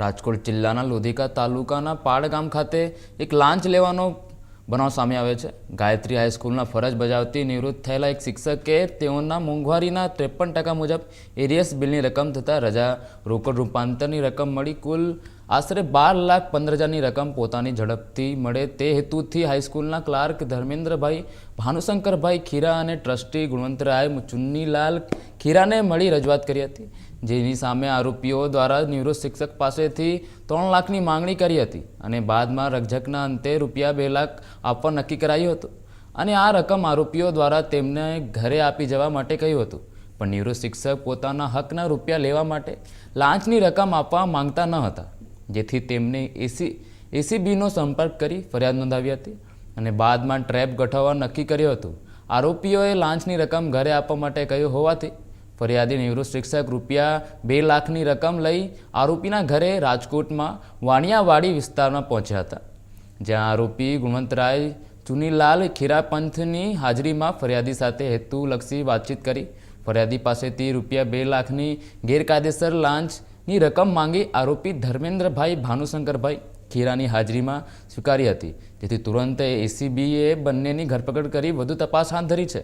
રાજકોટ જિલ્લાના લોધિકા તાલુકાના પાડ ગામ ખાતે એક લાંચ લેવાનો બનાવ સામે આવ્યો છે। ગાયત્રી હાઈસ્કૂલના ફરજ બજાવતી નિવૃત્ત થયેલા એક શિક્ષકે તેઓના મોંઘવારીના 53% મુજબ એરિયસ બિલની રકમ તથા રજા રોકડ રૂપાંતરની રકમ મળી કુલ આશરે 12,15,000ની રકમ પોતાની ઝડપથી મળે તે હેતુથી હાઈસ્કૂલના ક્લાર્ક ધર્મેન્દ્રભાઈ ભાનુશંકરભાઈ ખીરા અને ટ્રસ્ટી ગુણવંતરાય ચુન્નીલાલ ખીરાને મળી રજૂઆત કરી હતી, જેની સામે આરોપીઓ દ્વારા નિવૃત્ત શિક્ષક પાસેથી 3 લાખની માંગણી કરી હતી અને બાદમાં રકઝકના અંતે રૂપિયા 2 લાખ આપવા નક્કી કરાયું હતું અને આ રકમ આરોપીઓ દ્વારા તેમને ઘરે આપી જવા માટે કહ્યું હતું, પણ નિવૃત્ત શિક્ષક પોતાના હકના રૂપિયા લેવા માટે લાંચની રકમ આપવા માંગતા ન હતા, જેથી તેમને એસીબીનો સંપર્ક કરી ફરિયાદ નોંધાવી હતી અને બાદમાં ટ્રેપ ગોઠવવા નક્કી કર્યું હતું। આરોપીઓએ લાંચની રકમ ઘરે આપવા માટે કહ્યું હોવાથી ફરિયાદી નિવૃત્ત શિક્ષક રૂપિયા 2 લાખની રકમ લઈ આરોપીના ઘરે રાજકોટમાં વાણિયાવાડી વિસ્તારમાં પહોંચ્યા હતા, જ્યાં આરોપી ગુણવંતરાય ચુનીલાલ ખીરાપંથની હાજરીમાં ફરિયાદી સાથે હેતુલક્ષી વાતચીત કરી ફરિયાદી પાસેથી રૂપિયા 2 લાખની ગેરકાયદેસર લાંચની રકમ માંગી આરોપી ધર્મેન્દ્રભાઈ ભાનુશંકરભાઈ ખીરાની હાજરીમાં સ્વીકારી હતી, જેથી તુરંત એસીબીએ બંનેની ધરપકડ કરી વધુ તપાસ હાથ ધરી છે।